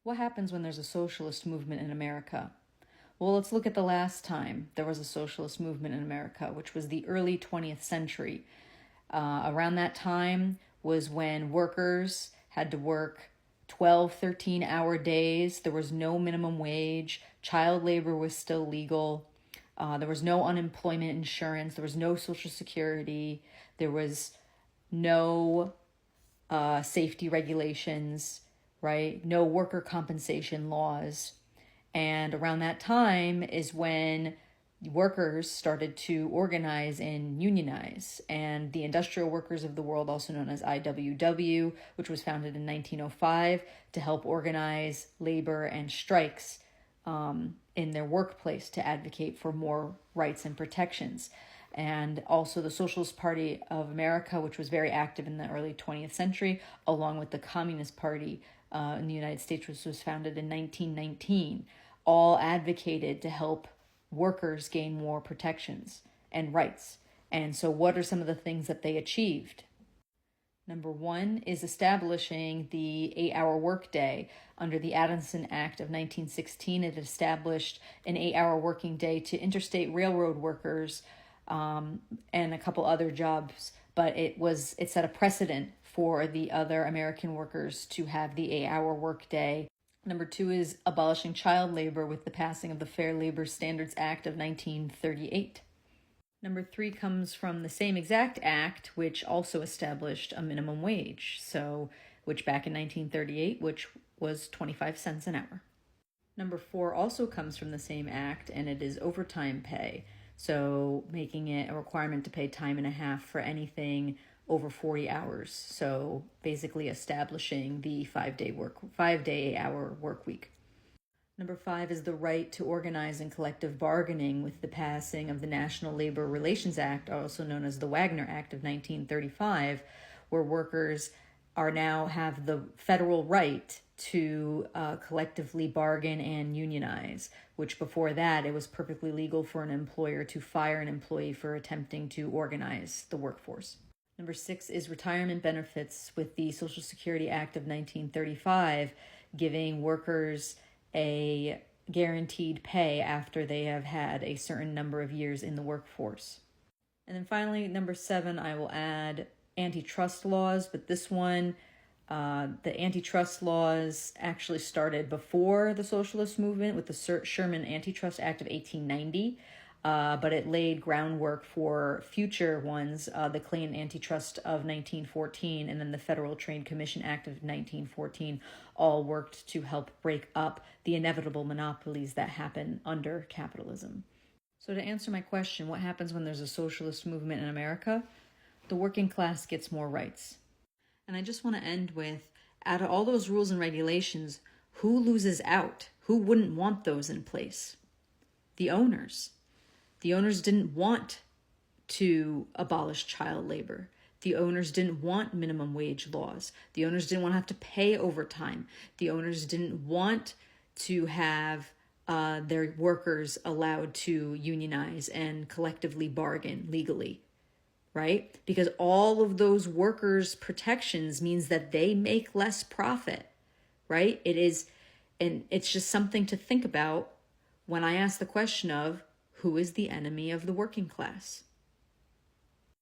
What happens when there's a socialist movement in America? Well, let's look at the last time there was a socialist movement in America, which was the early 20th century. Around that time was when workers had to work 12, 13-hour days. There was no minimum wage. Child labor was still legal. There was no unemployment insurance. There was no Social Security. There was no safety regulations, right? No worker compensation laws. And around that time is when workers started to organize and unionize. And the Industrial Workers of the World, also known as IWW, which was founded in 1905 to help organize labor and strikes in their workplace to advocate for more rights and protections. And also the Socialist Party of America, which was very active in the early 20th century, along with the Communist Party in the United States, which was founded in 1919, all advocated to help workers gain more protections and rights. And so what are some of the things that they achieved? Number one is establishing the 8-hour workday. Under the Adamson Act of 1916, it established an 8-hour working day to interstate railroad workers and a couple other jobs, but it set a precedent for the other American workers to have the 8-hour workday. Number two is abolishing child labor with the passing of the Fair Labor Standards Act of 1938. Number three comes from the same exact act, which also established a minimum wage, which back in 1938, which was 25 cents an hour. Number four also comes from the same act, and it is overtime pay, so making it a requirement to pay time and a half for anything over 40 hours. So basically establishing the 5-day 8-hour work week. Number five is the right to organize and collective bargaining with the passing of the National Labor Relations Act, also known as the Wagner Act of 1935, where workers now have the federal right to collectively bargain and unionize, which before that it was perfectly legal for an employer to fire an employee for attempting to organize the workforce. Number six is retirement benefits with the Social Security Act of 1935, giving workers a guaranteed pay after they have had a certain number of years in the workforce. And then finally, number seven, I will add antitrust laws, but this one, the antitrust laws actually started before the socialist movement with the Sherman Antitrust Act of 1890. But it laid groundwork for future ones, the Clayton Antitrust of 1914 and then the Federal Trade Commission Act of 1914, all worked to help break up the inevitable monopolies that happen under capitalism. So to answer my question, what happens when there's a socialist movement in America? The working class gets more rights. And I just want to end with, out of all those rules and regulations, who loses out? Who wouldn't want those in place? The owners. The owners didn't want to abolish child labor. The owners didn't want minimum wage laws. The owners didn't want to have to pay overtime. The owners didn't want to have their workers allowed to unionize and collectively bargain legally, right? Because all of those workers' protections means that they make less profit, right? And it's just something to think about when I ask the question of, who is the enemy of the working class?